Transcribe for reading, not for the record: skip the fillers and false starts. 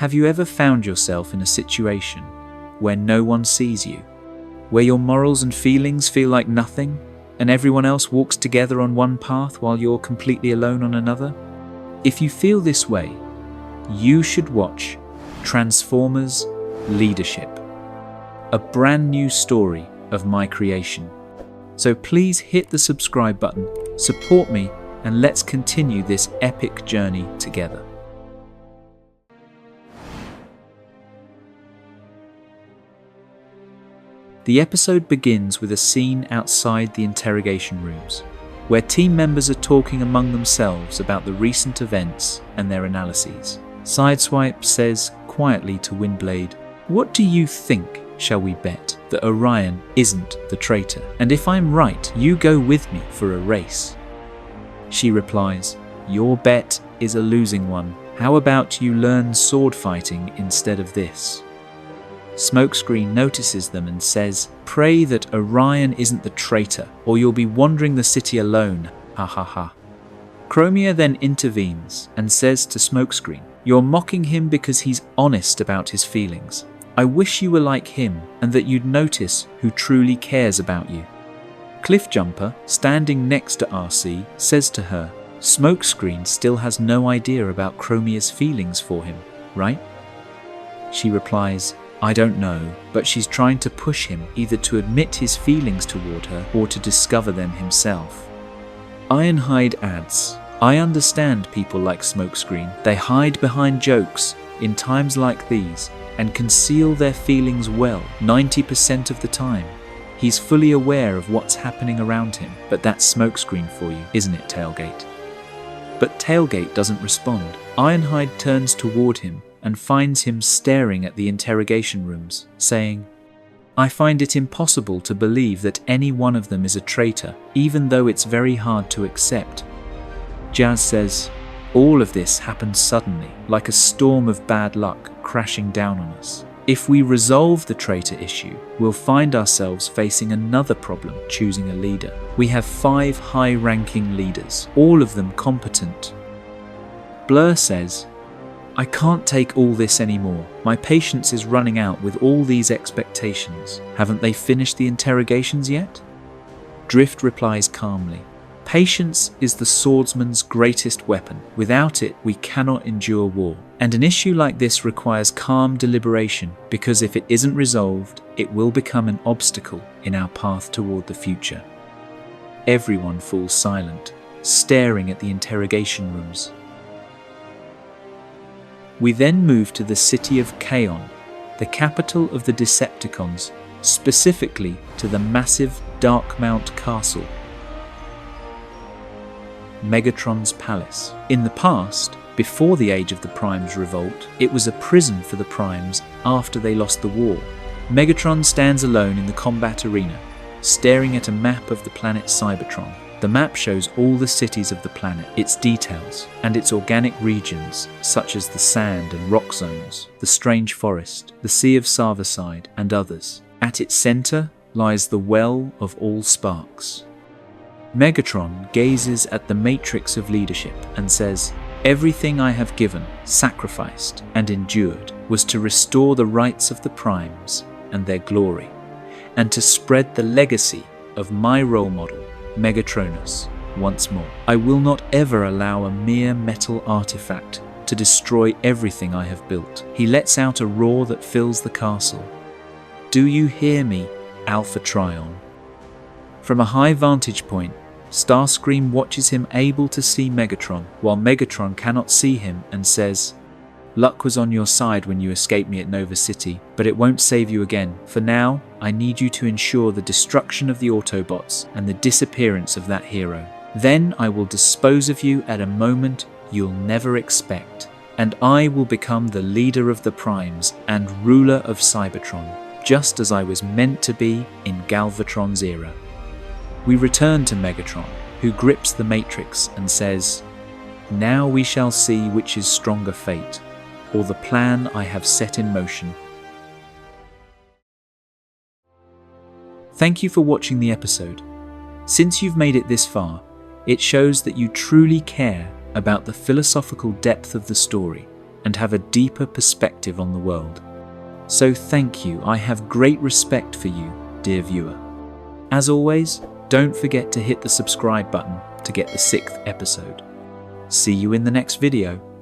Have you ever found yourself in a situation where no one sees you, where your morals and feelings feel like nothing, and everyone else walks together on one path while you're completely alone on another? If you feel this way, you should watch Transformers Leadership, a brand new story of my creation. So please hit the subscribe button, support me, and let's continue this epic journey together. The episode begins with a scene outside the interrogation rooms, where team members are talking among themselves about the recent events and their analyses. Sideswipe says quietly to Windblade, "What do you think? Shall we bet that Orion isn't the traitor? And if I'm right, you go with me for a race." She replies, "Your bet is a losing one. How about you learn sword fighting instead of this?" Smokescreen notices them and says, "Pray that Orion isn't the traitor, or you'll be wandering the city alone, ha ha ha." Chromia then intervenes and says to Smokescreen, "You're mocking him because he's honest about his feelings. I wish you were like him and that you'd notice who truly cares about you." Cliffjumper, standing next to Arcee, says to her, "Smokescreen still has no idea about Chromia's feelings for him, right?" She replies, "I don't know, but she's trying to push him either to admit his feelings toward her or to discover them himself." Ironhide adds, "I understand people like Smokescreen. They hide behind jokes in times like these and conceal their feelings well 90% of the time. He's fully aware of what's happening around him, but that's Smokescreen for you, isn't it, Tailgate?" But Tailgate doesn't respond. Ironhide turns toward him and finds him staring at the interrogation rooms, saying, "I find it impossible to believe that any one of them is a traitor, even though it's very hard to accept." Jazz says, "All of this happened suddenly, like a storm of bad luck crashing down on us. If we resolve the traitor issue, we'll find ourselves facing another problem choosing a leader. We have 5 high-ranking leaders, all of them competent." Blurr says, "I can't take all this anymore. My patience is running out with all these expectations. Haven't they finished the interrogations yet?" Drift replies calmly, "Patience is the swordsman's greatest weapon. Without it, we cannot endure war. And an issue like this requires calm deliberation, because if it isn't resolved, it will become an obstacle in our path toward the future." Everyone falls silent, staring at the interrogation rooms. We then move to the city of Kaon, the capital of the Decepticons, specifically to the massive Darkmount Castle, Megatron's palace. In the past, before the Age of the Primes revolt, it was a prison for the Primes after they lost the war. Megatron stands alone in the combat arena, staring at a map of the planet Cybertron. The map shows all the cities of the planet, its details, and its organic regions, such as the sand and rock zones, the strange forest, the Sea of Sarvaside, and others. At its center lies the Well of All Sparks. Megatron gazes at the matrix of leadership and says, "Everything I have given, sacrificed, and endured was to restore the rights of the Primes and their glory, and to spread the legacy of my role model, Megatronus, once more. I will not ever allow a mere metal artifact to destroy everything I have built." He lets out a roar that fills the castle. "Do you hear me, Alpha Trion?" From a high vantage point, Starscream watches him able to see Megatron, while Megatron cannot see him and says, "Luck was on your side when you escaped me at Nova City, but it won't save you again. For now, I need you to ensure the destruction of the Autobots and the disappearance of that hero. Then I will dispose of you at a moment you'll never expect, and I will become the leader of the Primes and ruler of Cybertron, just as I was meant to be in Galvatron's era." We return to Megatron, who grips the Matrix and says, "Now we shall see which is stronger, fate, or the plan I have set in motion." Thank you for watching the episode. Since you've made it this far, it shows that you truly care about the philosophical depth of the story and have a deeper perspective on the world. So thank you, I have great respect for you, dear viewer. As always, don't forget to hit the subscribe button to get the 6th episode. See you in the next video.